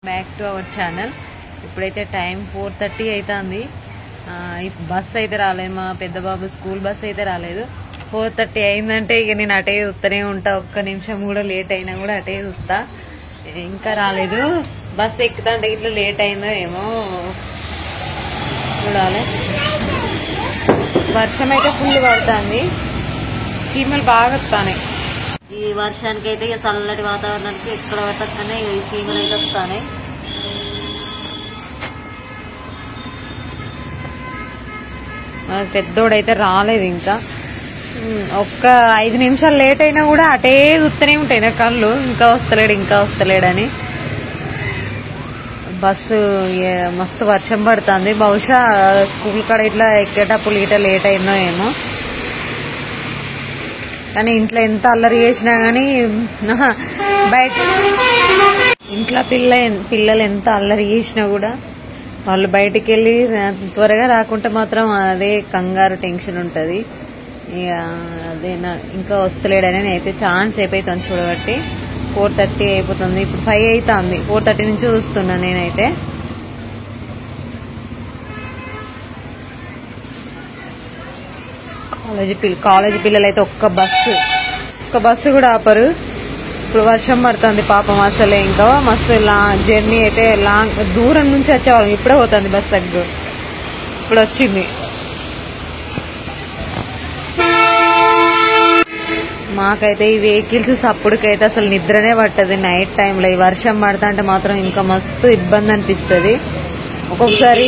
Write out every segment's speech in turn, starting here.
Back to our channel. ఇప్పుడైతే time 4:30 అవుతుంది. Bus అయితే రాలేదు, మా పెద్ద బాబు స్కూల్ బస్ అయితే రాలేదు. 4:30 అయిందంటే ఇక నేను అటే చూస్తూనే ఉంటా, ఒక్క నిమిషం కూడా లేట్ అయినా కూడా అటే చూస్తా. ఇంకా రాలేదు. బస్ ఎక్కుతుంటే ఇట్లా లేట్ అయిందో ఏమో చూడాలి. వర్షం అయితే ఫుల్ పడుతుంది, చీమలు బాగా వస్తాయి. ఈ వర్షానికి అయితే ఇక చల్లటి వాతావరణానికి ఎక్కడ పట్టకనే ఈ చీమలు అయితే వస్తాయి. పెద్దోడైతే రాలేదు ఇంకా. ఒక్క 5 నిమిషాలు లేట్ అయినా కూడా అటే చూస్తూనే ఉంటాయి నా కళ్ళు, ఇంకా వస్తలేడని. బస్సు మస్తు వర్షం పడుతుంది. బహుశా స్కూల్ కాడ ఇట్లా ఎక్కేటప్పుడు ఇట్లా లేట్ అయిందో ఏమో. కానీ ఇంట్లో ఎంత అల్లరి చేసినా గానీ బయట ఇంట్లో పిల్లలు ఎంత అల్లరి చేసినా కూడా వాళ్ళు బయటికి వెళ్ళి త్వరగా రాకుంటే మాత్రం అదే కంగారు, టెన్షన్ ఉంటది. ఇక అదే ఇంకా వస్తలేడని నేనైతే ఛాన్స్ అయిపోతాను చూడబట్టి. 4:30 అయిపోతుంది, ఇప్పుడు 5 అవుతుంది. 4:30 నుంచి చూస్తున్నా నేనైతే. కాలేజీ పిల్లలు అయితే ఒక్క బస్సు కూడా ఆపరు. ఇప్పుడు వర్షం పడుతుంది పాపం, అసలే ఇంకా మస్తు జర్నీ అయితే లాంగ్, దూరం నుంచి వచ్చేవాళ్ళం. ఇప్పుడే పోతుంది బస్ దగ్గర, ఇప్పుడు వచ్చింది. మాకైతే ఈ వెహికల్స్ సప్పుడుకైతే అసలు నిద్రనే పట్టదు నైట్ టైంలో. ఈ వర్షం పడతా అంటే మాత్రం ఇంకా మస్తు ఇబ్బంది అనిపిస్తుంది. ఒక్కొక్కసారి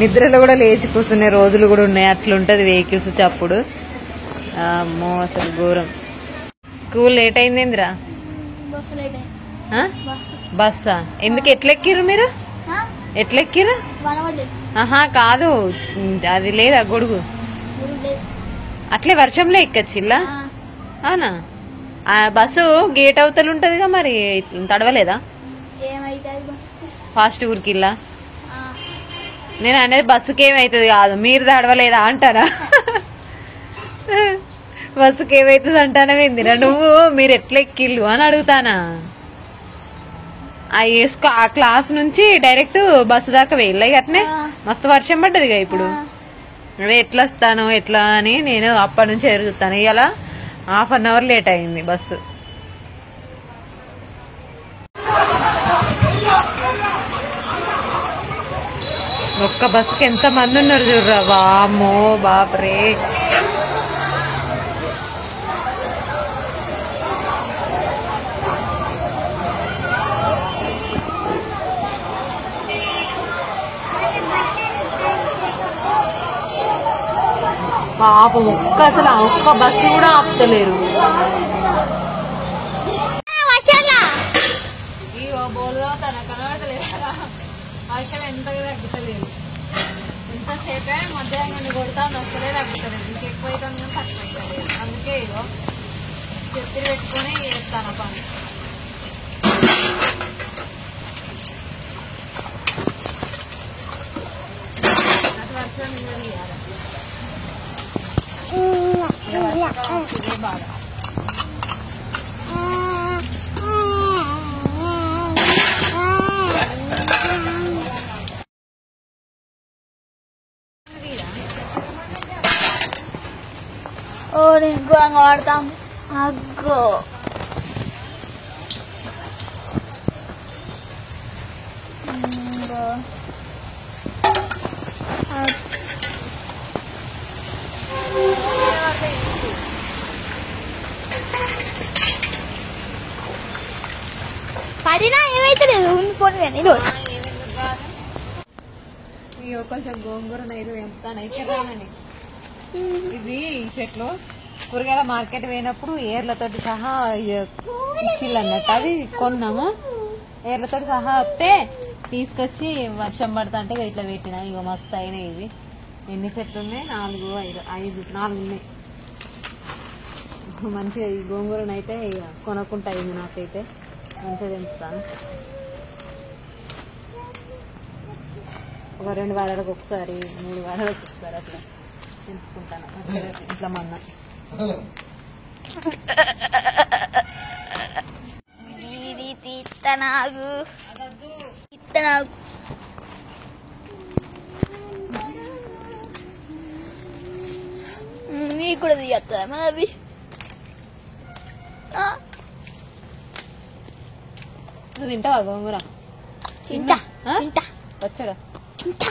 నిద్రలో కూడా లేచి కూర్చునే రోజులు కూడా ఉన్నాయి. అట్లుంటది వెహికల్స్ చప్పుడు. అమ్మో అసలు ఘోరం. స్కూల్ లేట్ అయిందిరా? బస్సా? ఎందుకు? ఎట్లెక్కిర్రు మీరు? ఎట్లెక్కిర్రు? ఆహా కాదు, అది లేదా గొడుగు? అట్లే వర్షంలో ఎక్కచ్చిల్లా? అవునా? ఆ బస్సు గేట్ అవతల ఉంటదిగా, మరి తడవలేదా? ఫాస్ట్ ఊరికిల్లా? నేను అనేది బస్సుకి ఏమైతుంది కాదు, మీరు తడవలేదా అంటారా? బస్సుకి ఏమైతుంది అంటానవేందిరా నువ్వు? మీరు ఎట్లా ఎక్కిళ్ళు అని అడుగుతానా? ఆ క్లాస్ నుంచి డైరెక్ట్ బస్సు దాకా వెళ్ళాయి. అట్నే మస్తు వర్షం పడ్డదిగా ఇప్పుడు. అదే ఎట్లా వస్తాను ఎట్లా అని నేను అప్పటి నుంచి ఎదుగుతాను. ఇవాళ 1/2 అవర్ లేట్ అయింది బస్సు. ఒక్క బస్సుకి ఎంత మంది ఉన్నారు చూడరా, వామ్మో బాపరే. పాపం అసలు ఒక్క బస్సు కూడా ఆపుతలేరు. ఇగో బోలుదవుతారా, కనబడతలేదా? వర్షం ఎంతగా తగ్గుతలేదు. ఎంతసేపే మధ్యాహ్నం కొడతాను, వస్తలే తగ్గుతలేదు. ఇంకెక్కువ అవుతుంది కానీ తక్కువ అవుతలేదు. అందుకే ఇగో చెత్తి పెట్టుకుని చేస్తాను పని. వర్షం ఇదే బాగా. ఘోరంగా వాడతాం. అగ్గో పడినా ఏమైతే లేదు, ఉండిపోయింది. ఇగో కొంచెం గోంగూర నైరు ఎంపుతాను అయితే రానని. ఇది చెట్లు కూరగాయల మార్కెట్ పోయినప్పుడు ఏర్లతోటి సహా ఇచ్చిళ్ళు అన్నట్టు, అవి కొన్నాము. ఏర్లతోటి సహా వస్తే తీసుకొచ్చి వర్షం పడతా అంటే ఇట్లా పెట్టినా. ఇక మస్తు అయినాయి ఇవి. ఎన్ని చెట్లు ఉన్నాయి? 4 ఉన్నాయి. మంచిగా ఈ గోంగూరనైతే ఇక కొనుక్కుంటా. అయింది నాకైతే, మంచిగా తెంపుతాను. ఒక 2 వారాలకు ఒకసారి, 3 వారాలకు ఒకసారి అట్లా తెంపుకుంటాను. ఇట్లా మొన్న తీస్తా నాకు. తీస్తా నాకు నీకు కూడా తీయత్తా మరి నువ్వు తింటావా గోంగూర? తింటా తింటా వచ్చాడా? తింటా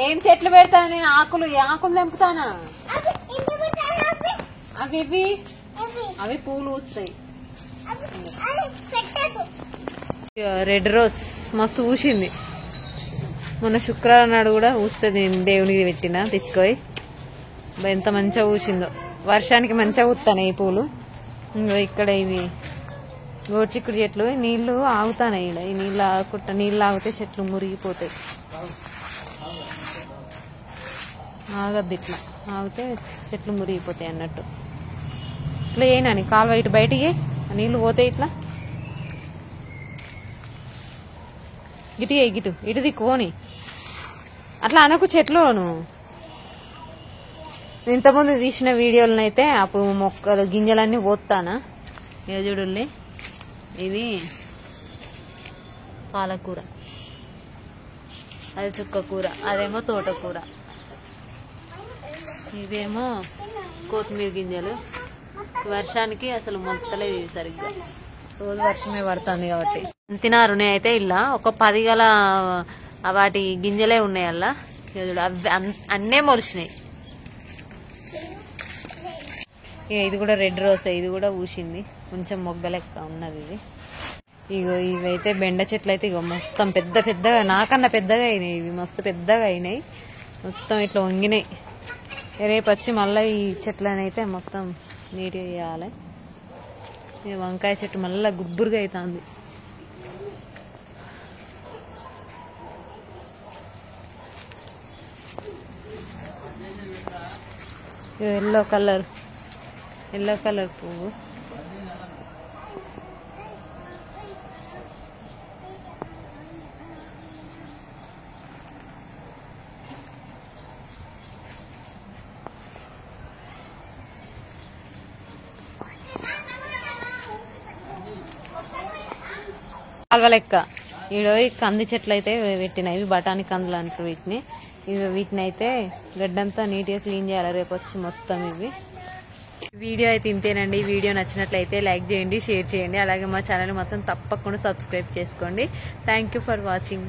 ఏం చెట్లు పెడతాను నేను? ఆకులు తెంపుతానా? అవి అవి పూలు పూస్తాయి. రెడ్ రోజ్ మస్తు పూసింది. మొన్న శుక్రవారం నాడు కూడా పూస్తుంది. దేవునికి పెట్టిన తీసుకొని ఎంత మంచిగా పూసిందో. వర్షానికి మంచిగా పూస్తాయి ఈ పూలు. ఇక్కడ ఇవి గోడ్చిక్కుడు చెట్లు నీళ్లు ఆగుతాయి. ఇక్కడ ఈ నీళ్ళు ఆగుకుంటా, నీళ్ళు ఆగితే చెట్లు మురిగిపోతాయి. ఆగద్దు, ఇట్లా ఆగితే చెట్లు మురిగిపోతాయి అన్నట్టు. ఇట్లా ఏనాని కాలువ ఇటు బయటికి నీళ్లు పోతాయి. ఇట్లా ఇటు దిక్కుని అట్లా అనకు చెట్లును. ఇంతకుముందు తీసిన వీడియోలను అయితే అప్పుడు మొక్కలు గింజలన్నీ పోతానా. చూడండి, ఇది పాలకూర, అది చుక్కకూర, అదేమో తోటకూర, ఇదేమో కొత్తిమీర గింజలు. వర్షానికి అసలు మొత్తలేదు సరిగ్గా, రోజు వర్షమే పడుతుంది కాబట్టి. తినారు అయితే ఇలా ఒక 10 గల వాటి గింజలే ఉన్నాయి అలా. అవి అన్నే మొలిచినాయి. ఇది కూడా రెడ్ రోజ్, ఇది కూడా పూసింది. కొంచెం మొగ్గ లెక్క ఉన్నది ఇది. ఇగో ఇవైతే బెండ చెట్లు అయితే ఇగో మొత్తం పెద్దగా, నాకన్నా పెద్దగా అయినాయి. ఇవి మస్తు పెద్దగా అయినాయి, మొత్తం ఇట్లా వంగినాయి. రేపు వచ్చి మళ్ళీ ఈ చెట్లని అయితే మొత్తం నీట్గా చేయాలి. ఈ వంకాయ చెట్టు మళ్ళీ గుబ్బురుగా అవుతుంది. ఎల్లో కలర్ పువ్వు. కాల్వ లెక్క ఈడో కంది చెట్లు అయితే పెట్టినాయి. బఠానీ కందులు అంటారు వీటిని. వీటిని అయితే గడ్డంతా నీట్గా క్లీన్ చేయాలి రేపు వచ్చి మొత్తం. ఇవి వీడియో అయితే ఇంతేనండి. ఈ వీడియో నచ్చినట్లయితే లైక్ చేయండి, షేర్ చేయండి. అలాగే మా ఛానల్ మొత్తం తప్పకుండా సబ్స్క్రైబ్ చేసుకోండి. Thank you for watching.